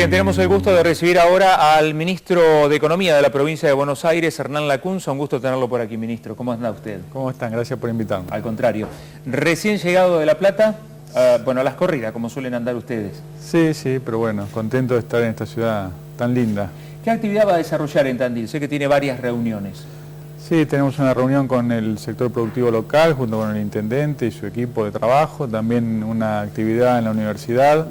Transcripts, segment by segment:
Bien, tenemos el gusto de recibir ahora al ministro de Economía de la provincia de Buenos Aires, Hernán Lacunza. Un gusto tenerlo por aquí, ministro. ¿Cómo anda usted? ¿Cómo están? Gracias por invitarme. Al contrario. Recién llegado de La Plata, bueno, a las corridas, como suelen andar ustedes. Sí, pero bueno, contento de estar en esta ciudad tan linda. ¿Qué actividad va a desarrollar en Tandil? Sé que tiene varias reuniones. Sí, tenemos una reunión con el sector productivo local, junto con el intendente y su equipo de trabajo, también una actividad en la universidad.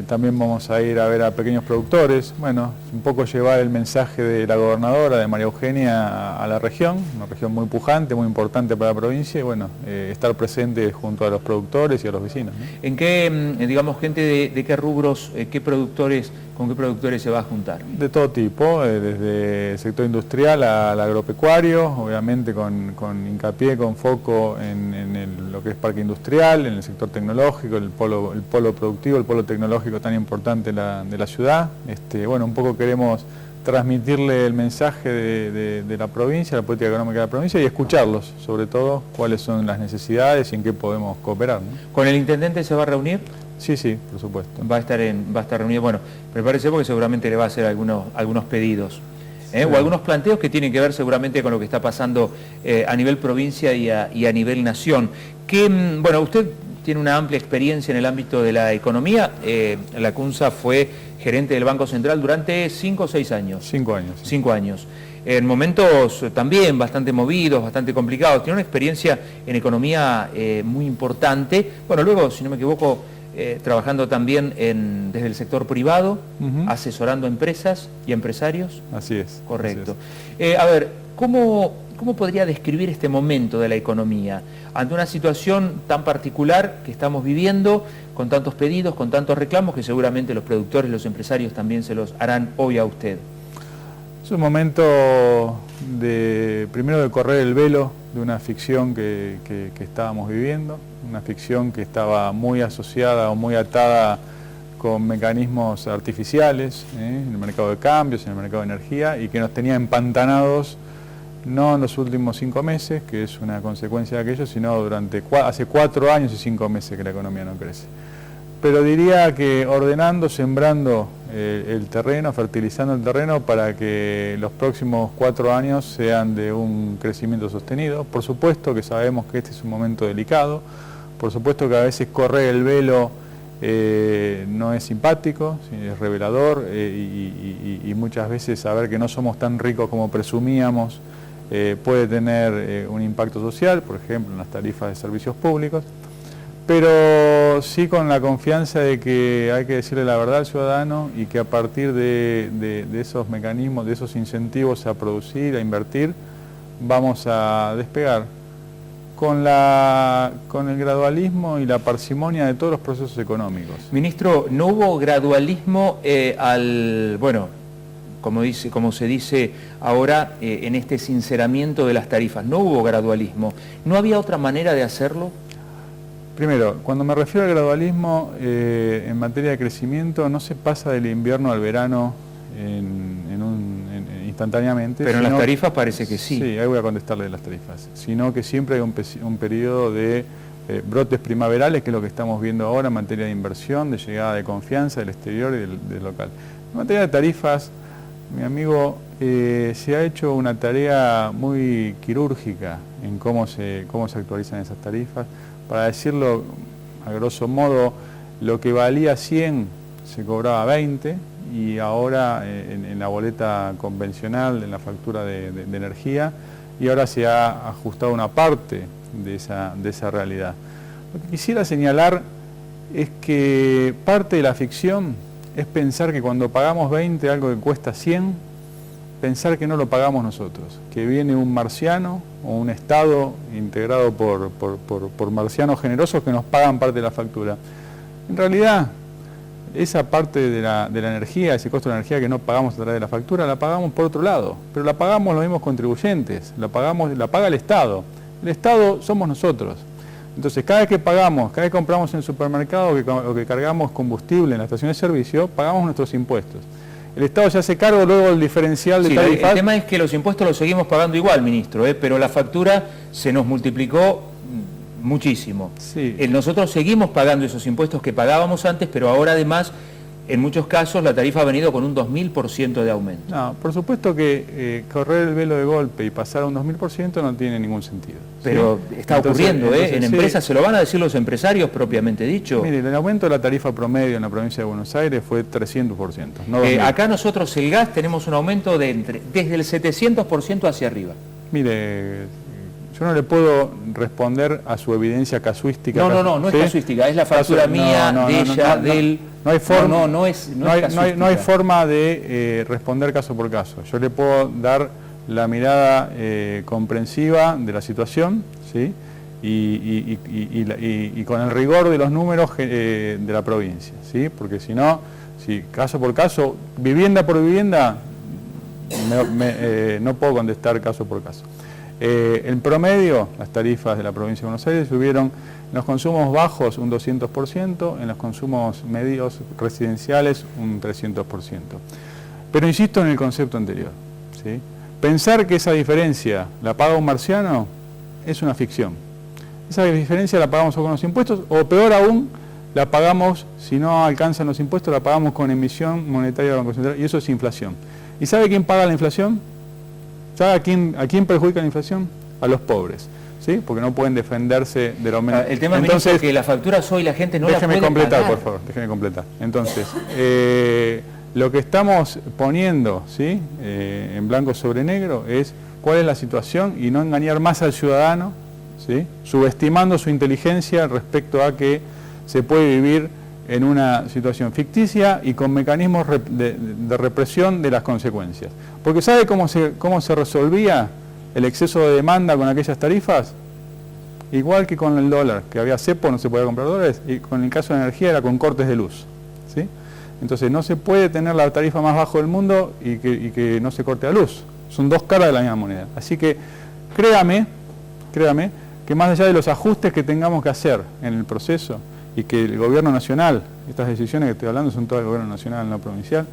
También vamos a ir a ver a pequeños productores, bueno, un poco llevar el mensaje de la gobernadora, de María Eugenia, a la región, una región muy pujante, muy importante para la provincia, y bueno, estar presente junto a los productores y a los vecinos, ¿no? ¿En qué, digamos, gente de qué rubros, con qué productores se va a juntar? De todo tipo, desde el sector industrial al agropecuario, obviamente con hincapié, con foco en lo que es parque industrial, en el sector tecnológico, el polo productivo, el polo tecnológico tan importante de la ciudad. Bueno, un poco queremos transmitirle el mensaje de la provincia, la política económica de la provincia, y escucharlos, sobre todo, cuáles son las necesidades y en qué podemos cooperar, ¿no? ¿Con el intendente se va a reunir? Sí, por supuesto. Va a estar reunido. Bueno, prepárese porque seguramente le va a hacer algunos pedidos. Sí. O algunos planteos que tienen que ver seguramente con lo que está pasando a nivel provincia y a nivel nación. Bueno, usted tiene una amplia experiencia en el ámbito de la economía. Lacunza fue gerente del Banco Central durante 5 o 6 años. 5 años. Sí. 5 años. En momentos también bastante movidos, bastante complicados. Tiene una experiencia en economía muy importante. Bueno, luego, si no me equivoco, trabajando también desde el sector privado, asesorando empresas y empresarios. Así es. Correcto. Así es. A ver, ¿cómo podría describir este momento de la economía ante una situación tan particular que estamos viviendo, con tantos pedidos, con tantos reclamos, que seguramente los productores, los empresarios también se los harán hoy a usted? Es un momento primero de correr el velo de una ficción que estábamos viviendo, una ficción que estaba muy asociada o muy atada con mecanismos artificiales, en el mercado de cambios, en el mercado de energía, y que nos tenía empantanados no en los últimos 5 meses, que es una consecuencia de aquello, sino hace 4 años y 5 meses que la economía no crece. Pero diría que ordenando, sembrando el terreno, fertilizando el terreno para que los próximos 4 años sean de un crecimiento sostenido. Por supuesto que sabemos que este es un momento delicado, por supuesto que a veces correr el velo no es simpático, es revelador, y muchas veces saber que no somos tan ricos como presumíamos puede tener un impacto social, por ejemplo en las tarifas de servicios públicos, pero sí con la confianza de que hay que decirle la verdad al ciudadano y que a partir de esos mecanismos, de esos incentivos a producir, a invertir, vamos a despegar con el gradualismo y la parsimonia de todos los procesos económicos. Ministro, ¿no hubo gradualismo como se dice ahora, en este sinceramiento de las tarifas? No hubo gradualismo. ¿No había otra manera de hacerlo? Primero, cuando me refiero al gradualismo en materia de crecimiento, no se pasa del invierno al verano instantáneamente. Pero en las tarifas parece que sí. Sí, ahí voy a contestarle de las tarifas. Sino que siempre hay un periodo de brotes primaverales, que es lo que estamos viendo ahora en materia de inversión, de llegada de confianza del exterior y del local. En materia de tarifas, mi amigo, se ha hecho una tarea muy quirúrgica en cómo se actualizan esas tarifas. Para decirlo a grosso modo, lo que valía 100 se cobraba 20 y ahora en la boleta convencional, en la factura de energía, y ahora se ha ajustado una parte de esa realidad. Lo que quisiera señalar es que parte de la ficción es pensar que cuando pagamos 20 algo que cuesta 100, pensar que no lo pagamos nosotros, que viene un marciano o un Estado integrado por marcianos generosos que nos pagan parte de la factura. En realidad, esa parte de la energía, ese costo de la energía que no pagamos a través de la factura, la pagamos por otro lado, pero la pagamos los mismos contribuyentes, la paga el Estado. El Estado somos nosotros. Entonces, cada vez que pagamos, cada vez que compramos en el supermercado o que cargamos combustible en la estación de servicio, pagamos nuestros impuestos. El Estado se hace cargo luego del diferencial de tarifas. El tema es que los impuestos los seguimos pagando igual, ministro, pero la factura se nos multiplicó muchísimo. Sí. Nosotros seguimos pagando esos impuestos que pagábamos antes, pero ahora además en muchos casos la tarifa ha venido con un 2000% de aumento. No, por supuesto que correr el velo de golpe y pasar a un 2000% no tiene ningún sentido. Pero ¿sí? está ocurriendo, entonces, en sí. empresas se lo van a decir los empresarios propiamente dicho. Mire, el aumento de la tarifa promedio en la provincia de Buenos Aires fue 300%. No acá nosotros el gas tenemos un aumento desde el 700% hacia arriba. Mire, yo no le puedo responder a su evidencia casuística. No es casuística, es la factura mía, de ella, de él. No hay forma, no hay forma de responder caso por caso. Yo le puedo dar la mirada comprensiva de la situación, ¿sí? Y con el rigor de los números de la provincia, ¿sí? Porque si no, caso por caso, vivienda por vivienda, no puedo contestar caso por caso. En promedio, las tarifas de la provincia de Buenos Aires subieron en los consumos bajos un 200%, en los consumos medios residenciales un 300%. Pero insisto en el concepto anterior, ¿sí? Pensar que esa diferencia la paga un marciano es una ficción. Esa diferencia la pagamos o con los impuestos, o peor aún, la pagamos, si no alcanzan los impuestos, la pagamos con emisión monetaria del Banco Central, y eso es inflación. ¿Y sabe quién paga la inflación? ¿Sabe a quién perjudica la inflación? A los pobres, ¿sí? Porque no pueden defenderse del aumento. El tema es que la factura hoy la gente no la puede completar, pagar. por favor, déjeme completar. Entonces, lo que estamos poniendo, ¿sí? En blanco sobre negro es cuál es la situación y no engañar más al ciudadano, ¿sí? Subestimando su inteligencia respecto a que se puede vivir en una situación ficticia y con mecanismos de represión de las consecuencias. Porque ¿sabe cómo se resolvía el exceso de demanda con aquellas tarifas? Igual que con el dólar, que había cepo, no se podía comprar dólares, y con el caso de energía era con cortes de luz, ¿sí? Entonces no se puede tener la tarifa más baja del mundo y que no se corte la luz. Son dos caras de la misma moneda. Así que créame que más allá de los ajustes que tengamos que hacer en el proceso, y que el gobierno nacional, estas decisiones que estoy hablando son todas del gobierno nacional, no provincial,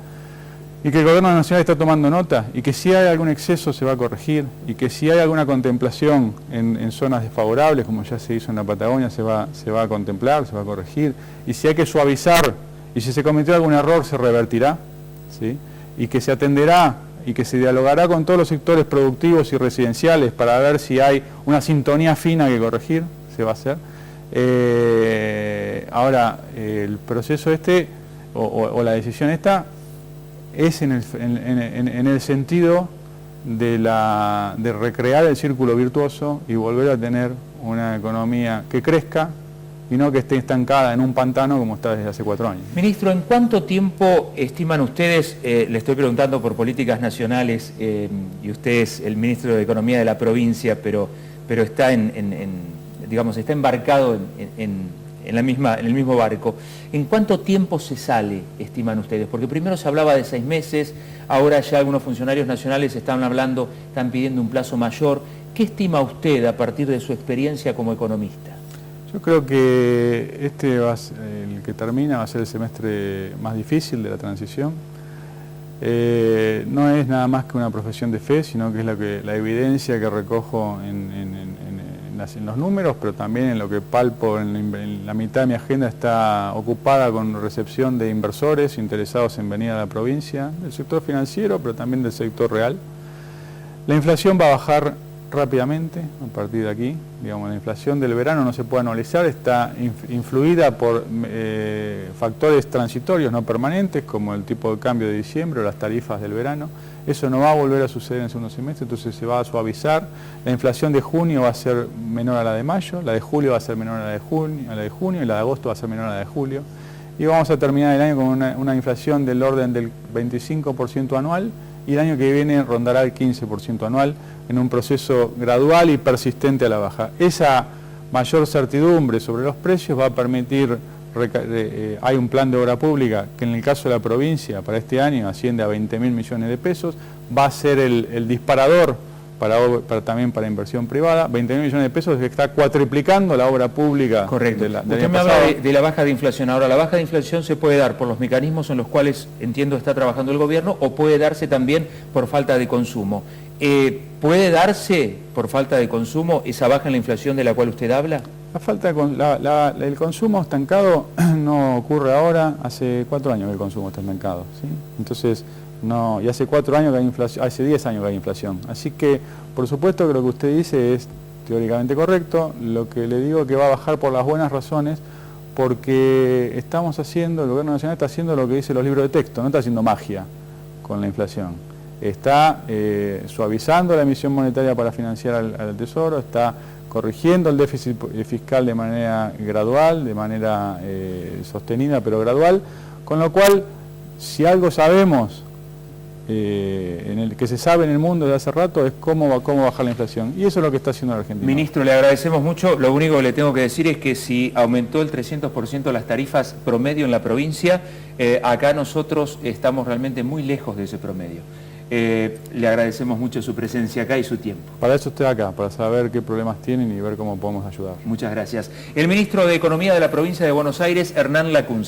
y que el gobierno nacional está tomando nota, y que si hay algún exceso se va a corregir, y que si hay alguna contemplación en zonas desfavorables, como ya se hizo en la Patagonia, se va a contemplar, se va a corregir, y si hay que suavizar, y si se cometió algún error se revertirá, ¿sí? Y que se atenderá y que se dialogará con todos los sectores productivos y residenciales para ver si hay una sintonía fina que corregir, se va a hacer. Ahora, el proceso o la decisión esta es en el sentido de recrear el círculo virtuoso y volver a tener una economía que crezca y no que esté estancada en un pantano como está desde hace 4 años. Ministro, ¿en cuánto tiempo estiman ustedes, le estoy preguntando por políticas nacionales, y usted es el ministro de Economía de la provincia, pero está está embarcado en el mismo barco. ¿En cuánto tiempo se sale, estiman ustedes? Porque primero se hablaba de 6 meses, ahora ya algunos funcionarios nacionales están pidiendo un plazo mayor. ¿Qué estima usted a partir de su experiencia como economista? Yo creo que el que termina va a ser el semestre más difícil de la transición. No es nada más que una profesión de fe, sino que es la evidencia que recojo en los números, pero también en lo que palpo en la mitad de mi agenda está ocupada con recepción de inversores interesados en venir a la provincia, del sector financiero, pero también del sector real. La inflación va a bajar rápidamente a partir de aquí. Digamos, la inflación del verano no se puede anualizar, está influida por factores transitorios, no permanentes, como el tipo de cambio de diciembre o las tarifas del verano. Eso no va a volver a suceder en el segundo semestre, entonces se va a suavizar. La inflación de junio va a ser menor a la de mayo, la de julio va a ser menor a la de junio y la de agosto va a ser menor a la de julio. Y vamos a terminar el año con una inflación del orden del 25% anual, y el año que viene rondará el 15% anual en un proceso gradual y persistente a la baja. Esa mayor certidumbre sobre los precios va a permitir, hay un plan de obra pública que en el caso de la provincia para este año asciende a 20.000 millones de pesos, va a ser el disparador también para inversión privada. 20.000 millones de pesos que está cuatriplicando la obra pública. Correcto. Usted me habla de la baja de inflación. Ahora, la baja de inflación se puede dar por los mecanismos en los cuales, entiendo, está trabajando el gobierno, o puede darse también por falta de consumo. ¿Puede darse por falta de consumo esa baja en la inflación de la cual usted habla? La falta de el consumo estancado no ocurre ahora, hace 4 años que el consumo está estancado, ¿sí? Entonces, no, y hace 4 años que hay inflación, hace 10 años que hay inflación. Así que, por supuesto que lo que usted dice es teóricamente correcto. Lo que le digo es que va a bajar por las buenas razones, porque estamos haciendo, el gobierno nacional está haciendo lo que dicen los libros de texto, no está haciendo magia con la inflación. Está suavizando la emisión monetaria para financiar al Tesoro, está corrigiendo el déficit fiscal de manera gradual, de manera sostenida pero gradual, con lo cual, si algo sabemos, que se sabe en el mundo desde hace rato, es cómo bajar la inflación. Y eso es lo que está haciendo la Argentina. Ministro, le agradecemos mucho. Lo único que le tengo que decir es que si aumentó el 300% las tarifas promedio en la provincia, acá nosotros estamos realmente muy lejos de ese promedio. Le agradecemos mucho su presencia acá y su tiempo. Para eso estoy acá, para saber qué problemas tienen y ver cómo podemos ayudar. Muchas gracias. El ministro de Economía de la provincia de Buenos Aires, Hernán Lacunza.